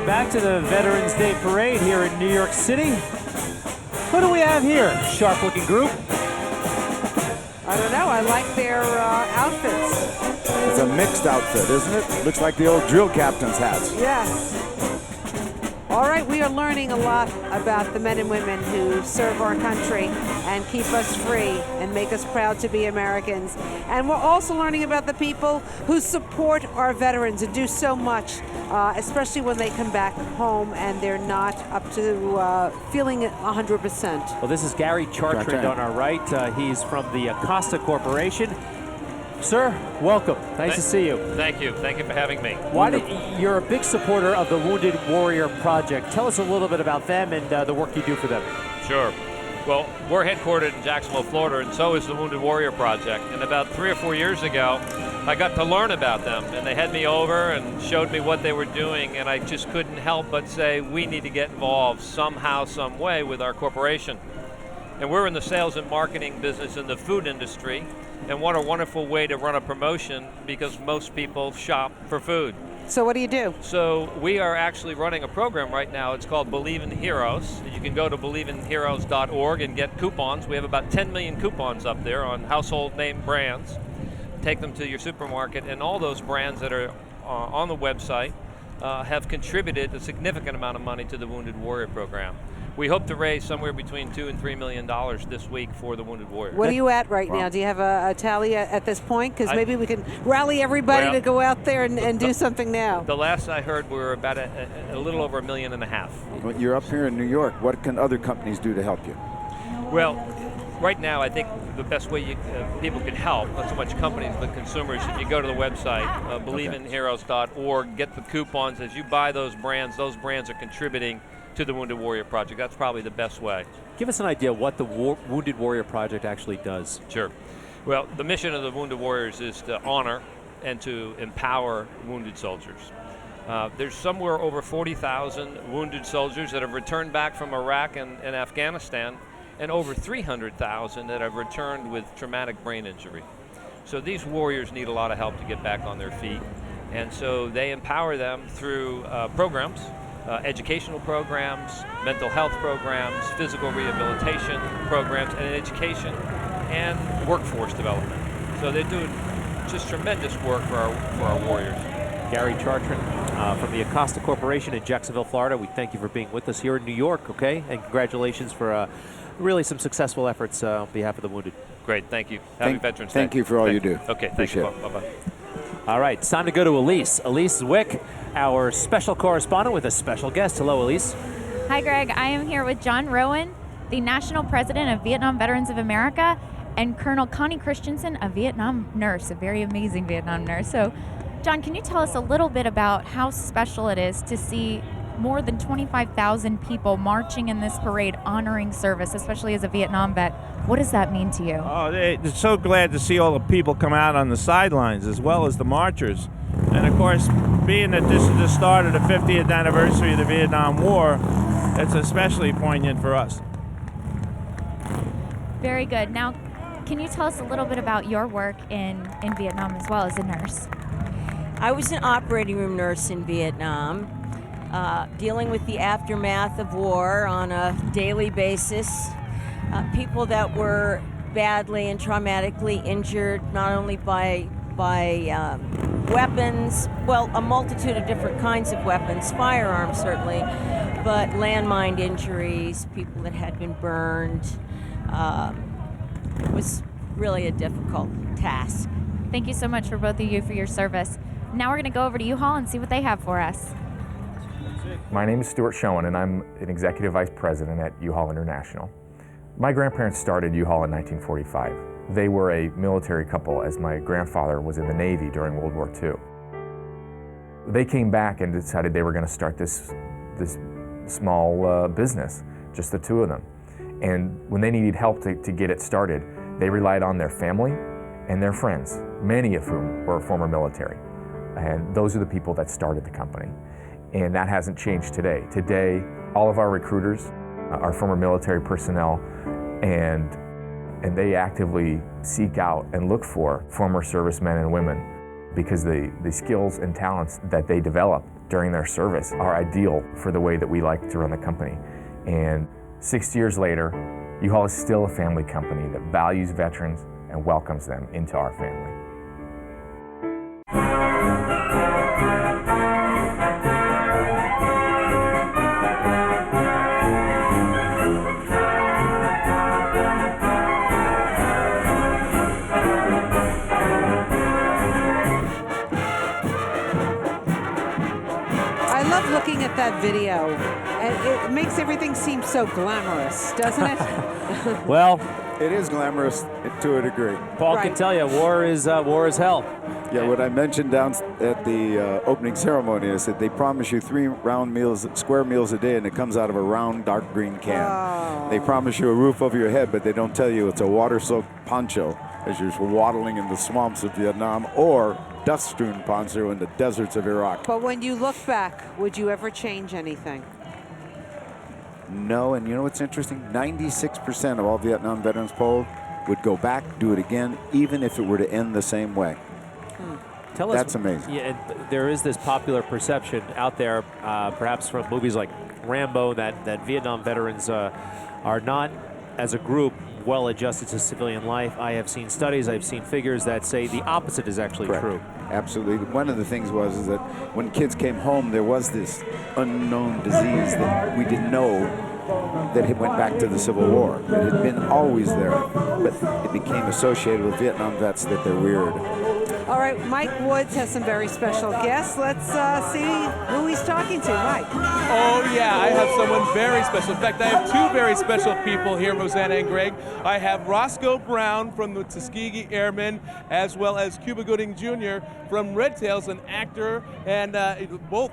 back to the Veterans Day Parade here in New York City. What do we have here? Sharp-looking group. I don't know. I like their outfits. It's a mixed outfit, isn't it? Looks like the old drill captain's hats. Yes. All right, we are learning a lot about the men and women who serve our country and keep us free and make us proud to be Americans. And we're also learning about the people who support our veterans and do so much, especially when they come back home and they're not up to feeling it 100%. Well, this is Gary Chartrand on our right. He's from the Acosta Corporation. Sir, welcome. Nice to see you. Thank you. Thank you for having me. You're a big supporter of the Wounded Warrior Project. Tell us a little bit about them and the work you do for them. Sure. Well, we're headquartered in Jacksonville, Florida, and so is the Wounded Warrior Project. And about 3 or 4 years ago, I got to learn about them, and they had me over and showed me what they were doing, and I just couldn't help but say, we need to get involved somehow, some way with our corporation. And we're in the sales and marketing business in the food industry, and what a wonderful way to run a promotion because most people shop for food. So what do you do? So we are actually running a program right now. It's called Believe in Heroes. You can go to believeinheroes.org and get coupons. We have about 10 million coupons up there on household name brands. Take them to your supermarket, and all those brands that are on the website have contributed a significant amount of money to the Wounded Warrior program. We hope to raise somewhere between $2 and $3 million this week for the Wounded Warrior. What are you at right now? Do you have a tally at this point? Because maybe we can rally everybody to go out there and do something now. The last I heard, we're about a little over $1.5 million. Well, you're up here in New York. What can other companies do to help you? Well, right now, I think the best way people can help, not so much companies, but consumers, if you go to the website, believeinheroes.org, get the coupons. As you buy those brands are contributing to the Wounded Warrior Project. That's probably the best way. Give us an idea what the Wounded Warrior Project actually does. Sure. Well, the mission of the Wounded Warriors is to honor and to empower wounded soldiers. There's somewhere over 40,000 wounded soldiers that have returned back from Iraq and Afghanistan, and over 300,000 that have returned with traumatic brain injury. So these warriors need a lot of help to get back on their feet, and so they empower them through programs, educational programs, mental health programs, physical rehabilitation programs, and education, and workforce development. So they're doing just tremendous work for our warriors. Gary Chartrand from the Acosta Corporation in Jacksonville, Florida. We thank you for being with us here in New York, okay? And congratulations for really some successful efforts on behalf of the wounded. Great, thank you. Happy Veterans Day. Thank you for all you do. Okay, thank you. Bye-bye. All right, it's time to go to Elise. Elise Zwick, our special correspondent with a special guest. Hello, Elise. Hi, Greg. I am here with John Rowan, the National President of Vietnam Veterans of America, and Colonel Connie Christensen, a Vietnam nurse, a very amazing Vietnam nurse. So, John, can you tell us a little bit about how special it is to see more than 25,000 people marching in this parade honoring service, especially as a Vietnam vet? What does that mean to you? Oh, they're so glad to see all the people come out on the sidelines as well as the marchers. And of course, being that this is the start of the 50th anniversary of the Vietnam War, it's especially poignant for us. Very good. Now, can you tell us a little bit about your work in Vietnam as well as a nurse? I was an operating room nurse in Vietnam, dealing with the aftermath of war on a daily basis. People that were badly and traumatically injured, not only by weapons, well, a multitude of different kinds of weapons, firearms certainly, but landmine injuries, people that had been burned. It was really a difficult task. Thank you so much for both of you for your service. Now we're going to go over to U-Haul and see what they have for us. My name is Stuart Schoen, and I'm an Executive Vice President at U-Haul International. My grandparents started U-Haul in 1945. They were a military couple, as my grandfather was in the Navy during World War II. They came back and decided they were going to start this small business, just the two of them. And when they needed help to get it started, they relied on their family and their friends, many of whom were former military. And those are the people that started the company. And that hasn't changed today. Today, all of our recruiters are former military personnel, and they actively seek out and look for former servicemen and women because the skills and talents that they develop during their service are ideal for the way that we like to run the company. And 60 years later, U-Haul is still a family company that values veterans and welcomes them into our family. I love looking at that video, and it makes everything seem so glamorous, doesn't it? Well, It is glamorous to a degree. Paul Right. can tell you, war is hell. Yeah, what I mentioned down at the opening ceremony, I said they promise you 3 round meals, square meals a day, and it comes out of a round dark green can. Oh. They promise you a roof over your head, but they don't tell you it's a water-soaked poncho as you're waddling in the swamps of Vietnam, or dust-strewn poncho in the deserts of Iraq. But when you look back, would you ever change anything? No, and you know what's interesting? 96% of all Vietnam veterans polled would go back, do it again, even if it were to end the same way. Tell us. That's amazing. Yeah, and there is this popular perception out there, perhaps from movies like Rambo, that Vietnam veterans are not, as a group, well adjusted to civilian life. I have seen studies, I've seen figures that say the opposite is actually Correct. true. Absolutely. One of the things is that when kids came home, there was this unknown disease that we didn't know that it went back to the Civil War. It had been always there, but it became associated with Vietnam vets that they're weird. All right, Mike Woods has some very special guests. Let's see who he's talking to. Mike. Oh, yeah, I have someone very special. In fact, I have 2 very special people here, Rosanna and Greg. I have Roscoe Brown from the Tuskegee Airmen, as well as Cuba Gooding Jr. from Red Tails, an actor, and both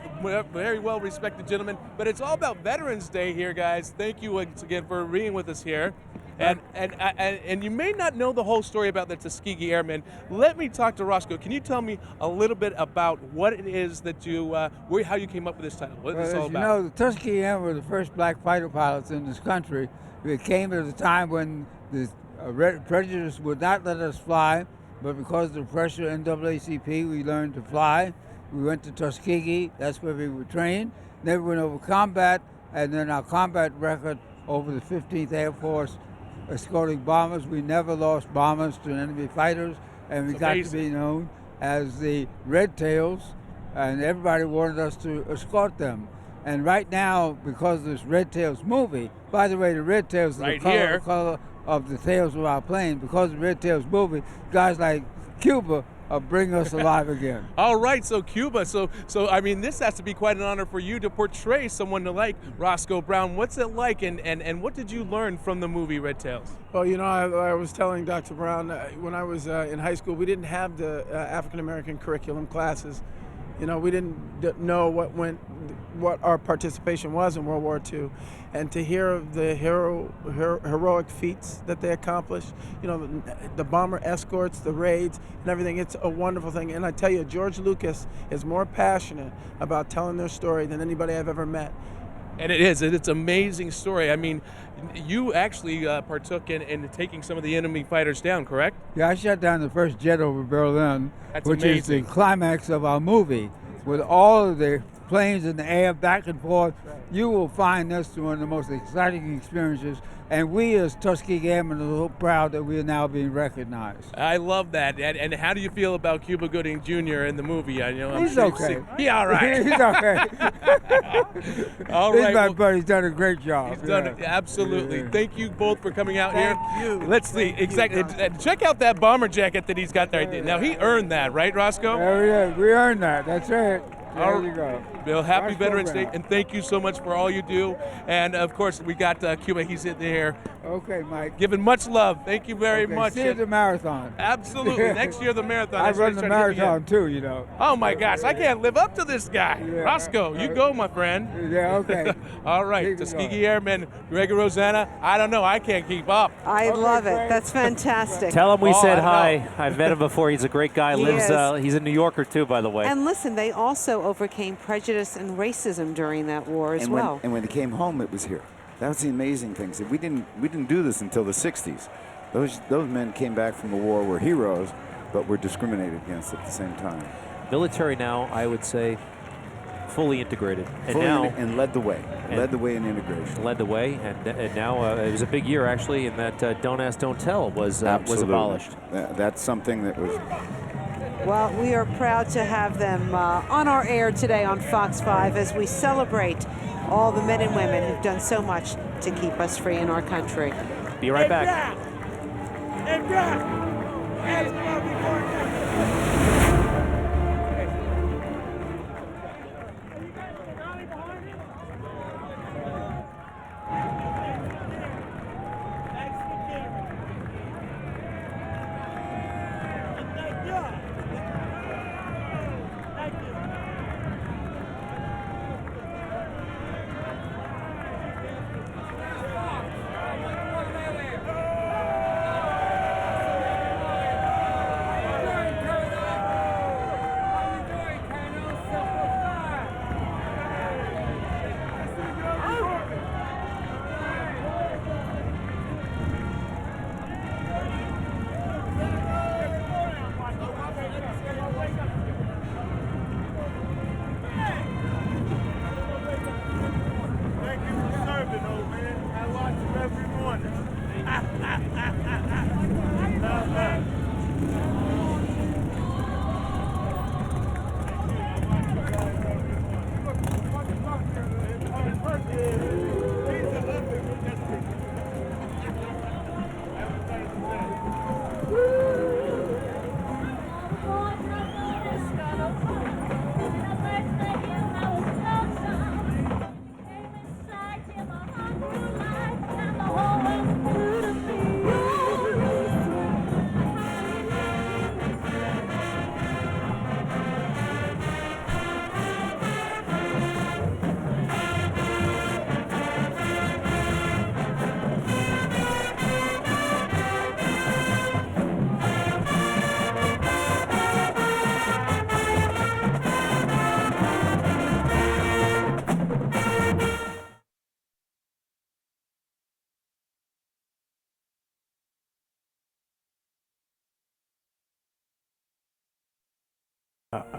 very well-respected gentlemen. But it's all about Veterans Day here, guys. Thank you once again for being with us here. And you may not know the whole story about the Tuskegee Airmen. Let me talk to Roscoe. Can you tell me a little bit about what it is that you, how you came up with this title? What is this all about? You know, the Tuskegee Airmen were the first black fighter pilots in this country. It came at a time when the prejudice would not let us fly, but because of the pressure NAACP, we learned to fly. We went to Tuskegee. That's where we were trained. Then we went over combat, and then our combat record over the 15th Air Force escorting bombers. We never lost bombers to enemy fighters, and we got to be known as the Red Tails, and everybody wanted us to escort them. And right now, because of this Red Tails movie, by the way, the Red Tails is the color of the tails of our plane. Because of the Red Tails movie, guys like Cuba bring us alive again. All right, so Cuba. So I mean, this has to be quite an honor for you to portray someone like Roscoe Brown. What's it like, and what did you learn from the movie Red Tails? Well, you know, I was telling Dr. Brown when I was in high school, we didn't have the African American curriculum classes. You know, we didn't know what our participation was in World War II. And to hear of the heroic feats that they accomplished, you know, the bomber escorts, the raids, and everything, it's a wonderful thing. And I tell you, George Lucas is more passionate about telling their story than anybody I've ever met. And it's an amazing story. I mean, you actually partook in taking some of the enemy fighters down, correct? Yeah, I shot down the first jet over Berlin, which amazing. is the climax of our movie, with all of the planes in the air back and forth. You will find this one of the most exciting experiences, and we as Tuskegee Airmen are so proud that we are now being recognized. I love that. And how do you feel about Cuba Gooding Jr. in the movie? I know He's okay. Yeah, all right. He's okay. All He's right. my buddy. He's done a great job. He's done it. Absolutely. Yeah. Thank you both for coming out Thank here. you. Let's see. Exactly. Check out that bomber jacket that he's got there. Now, he earned that, right, Roscoe? Yeah, we earned that. That's it. There you go. Bill, happy Roscoe Veterans Day, Brown. and thank you so much for all you do. And, of course, we got Cuba. He's in there. Okay, Mike. Giving much love. Thank you very much. See you at the marathon. Absolutely. Next year, the marathon. I That's what run he's the trying to get me in. marathon too, you know. Oh, my gosh. I can't live up to this guy. Yeah. Roscoe, you go, my friend. Yeah, okay. All right. Keep it Tuskegee going. Airmen, Greg and Rosanna. I don't know. I can't keep up. I love it. That's fantastic. Tell him we Oh, said I hi. know. I've met him before. He's a great guy. He Lives. is. He's a New Yorker too, by the way. And listen, they also overcame prejudice and racism during that war as And well. when they came home, it was here. That was the amazing thing. So we didn't do this until the 60s. Those men came back from the war, were heroes, but were discriminated against at the same time. Military now, I would say, fully integrated. And And led the way. Led the way in integration. Led the way, and now it was a big year, actually, in that Don't Ask, Don't Tell was abolished. That's something that was... Well, we are proud to have them on our air today on Fox 5 as we celebrate all the men and women who've done so much to keep us free in our country. Be right back.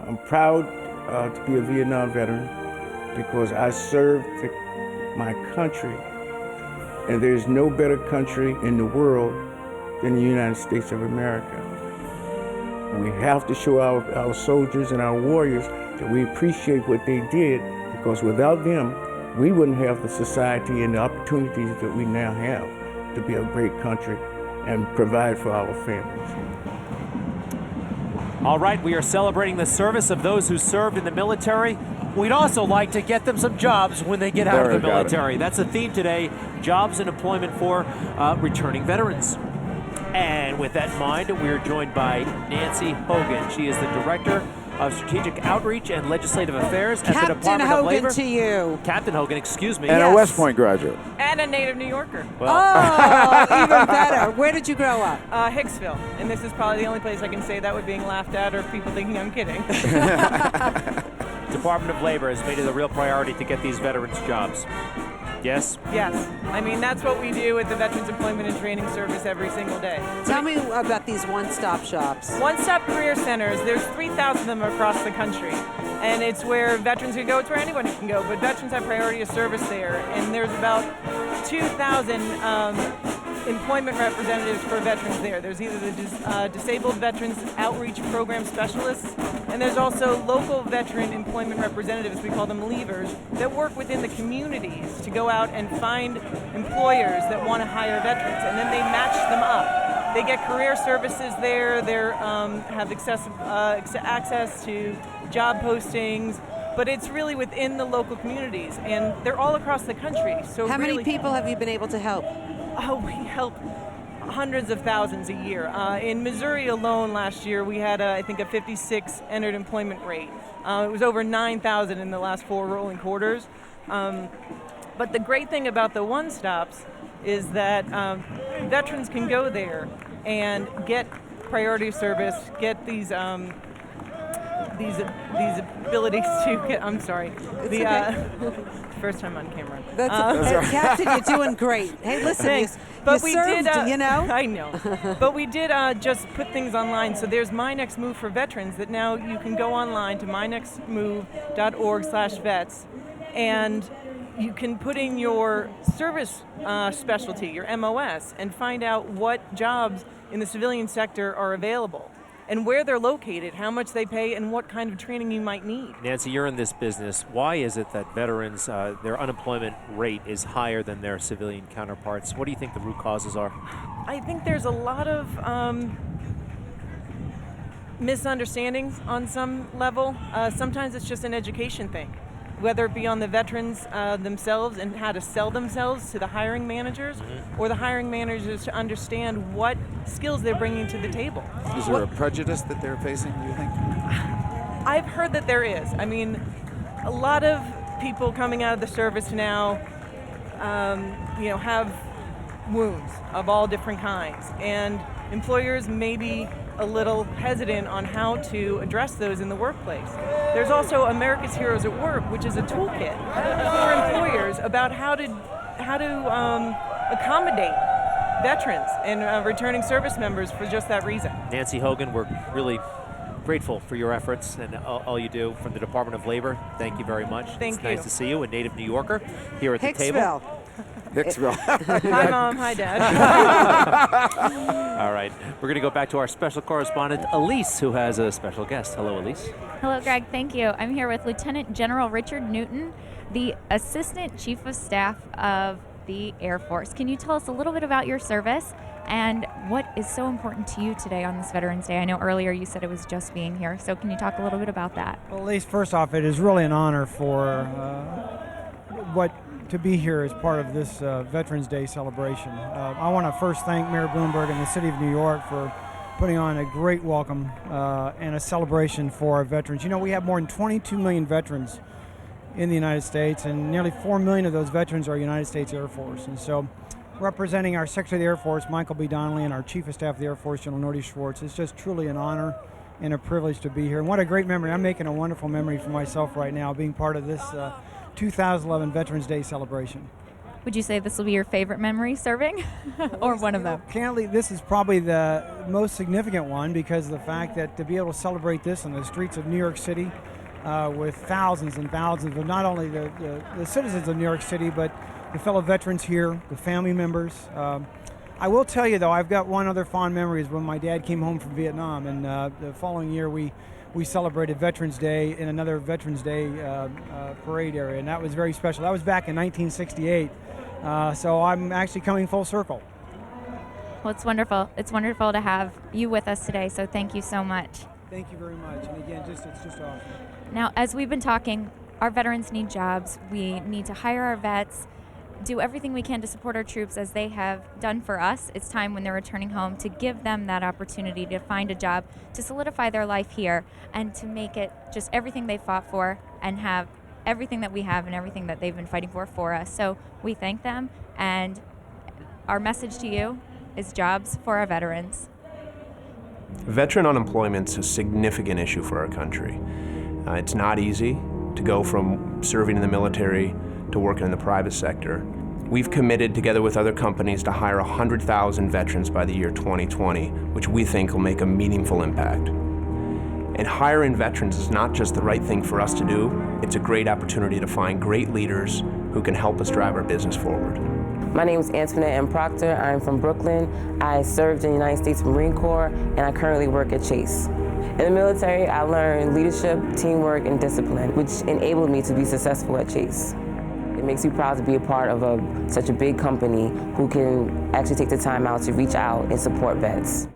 I'm proud to be a Vietnam veteran because I served my country, and there's no better country in the world than the United States of America. We have to show our soldiers and our warriors that we appreciate what they did, because without them, we wouldn't have the society and the opportunities that we now have to be a great country and provide for our families. All right, we are celebrating the service of those who served in the military. We'd also like to get them some jobs when they get out of the military. That's the theme today, jobs and employment for returning veterans. And with that in mind, we're joined by Nancy Hogan. She is the Director of Strategic Outreach and Legislative Affairs at the Department of Labor. Captain Hogan to you. Captain Hogan, excuse me. And a West Point graduate. And a native New Yorker. Well. Oh, even better. Where did you grow up? Hicksville. And this is probably the only place I can say that without being laughed at or people thinking I'm kidding. Department of Labor has made it a real priority to get these veterans jobs. Yes? Yes. I mean, that's what we do at the Veterans Employment and Training Service every single day. Tell me about these one-stop shops. One-stop career centers. There's 3,000 of them across the country. And it's where veterans can go. It's where anyone can go. But veterans have priority of service there. And there's about 2,000 employment representatives for veterans there. There's either the Disabled Veterans Outreach Program Specialists, and there's also local veteran employment representatives, we call them leavers, that work within the communities to go out and find employers that want to hire veterans, and then they match them up. They get career services there, they have access to job postings, but it's really within the local communities, and they're all across the country. So how many people have you been able to help? Oh, we help hundreds of thousands a year. In Missouri alone last year, we had, I think, a 56 entered employment rate. It was over 9,000 in the last 4 rolling quarters. But the great thing about the one-stops is that veterans can go there and get priority service, get these these abilities to get. I'm sorry. First time on camera. That's Captain, you're doing great. Hey, listen, Thanks. But we did, you know. I know. But we did just put things online. So there's My Next Move for veterans that now you can go online to mynextmove.org/vets, and you can put in your service specialty, your MOS, and find out what jobs in the civilian sector are available and where they're located, how much they pay, and what kind of training you might need. Nancy, you're in this business. Why is it that veterans, their unemployment rate is higher than their civilian counterparts? What do you think the root causes are? I think there's a lot of misunderstandings on some level. Sometimes it's just an education thing, whether it be on the veterans themselves and how to sell themselves to the hiring managers, or the hiring managers to understand what skills they're bringing to the table. Is there a prejudice that they're facing, do you think? I've heard that there is. I mean, a lot of people coming out of the service now, have wounds of all different kinds, and employers may be a little hesitant on how to address those in the workplace. There's also America's Heroes at Work, which is a toolkit for employers about how to accommodate veterans and returning service members for just that reason. Nancy Hogan, we're really grateful for your efforts and all you do from the Department of Labor. Thank you very much. Thank you. Nice to see you, a native New Yorker, here at the table. Hicksville. Hi, Mom. Hi, Dad. All right. We're going to go back to our special correspondent, Elise, who has a special guest. Hello, Elise. Hello, Greg. Thank you. I'm here with Lieutenant General Richard Newton, the Assistant Chief of Staff of the Air Force. Can you tell us a little bit about your service and what is so important to you today on this Veterans Day? I know earlier you said it was just being here, so can you talk a little bit about that? Well, Elise, first off, it is really an honor for to be here as part of this Veterans Day celebration. I want to first thank Mayor Bloomberg and the City of New York for putting on a great welcome and a celebration for our veterans. You know, we have more than 22 million veterans in the United States, and nearly 4 million of those veterans are United States Air Force. And so, representing our Secretary of the Air Force, Michael B. Donnelly, and our Chief of Staff of the Air Force, General Nordy Schwartz, it's just truly an honor and a privilege to be here. And what a great memory. I'm making a wonderful memory for myself right now, being part of this 2011 Veterans Day celebration. Would you say this will be your favorite memory serving or one of them? Candidly, this is probably the most significant one because of the fact that to be able to celebrate this on the streets of New York City with thousands and thousands of not only the citizens of New York City, but the fellow veterans here, the family members. I will tell you, though, I've got one other fond memory is when my dad came home from Vietnam, and the following year we celebrated Veterans Day in another Veterans Day parade area, and that was very special. That was back in 1968, so I'm actually coming full circle. Well, it's wonderful. It's wonderful to have you with us today, so thank you so much. Thank you very much, and again, it's just awesome. Now, as we've been talking, our veterans need jobs. We need to hire our vets, do everything we can to support our troops as they have done for us. It's time when they're returning home to give them that opportunity to find a job, to solidify their life here, and to make it just everything they fought for and have everything that we have and everything that they've been fighting for us. So we thank them, and our message to you is jobs for our veterans. Veteran unemployment is a significant issue for our country. It's not easy to go from serving in the military to working in the private sector. We've committed, together with other companies, to hire 100,000 veterans by the year 2020, which we think will make a meaningful impact. And hiring veterans is not just the right thing for us to do, it's a great opportunity to find great leaders who can help us drive our business forward. My name is Antoinette M. Proctor. I'm from Brooklyn. I served in the United States Marine Corps, and I currently work at Chase. In the military, I learned leadership, teamwork, and discipline, which enabled me to be successful at Chase. It makes me proud to be a part of such a big company who can actually take the time out to reach out and support vets.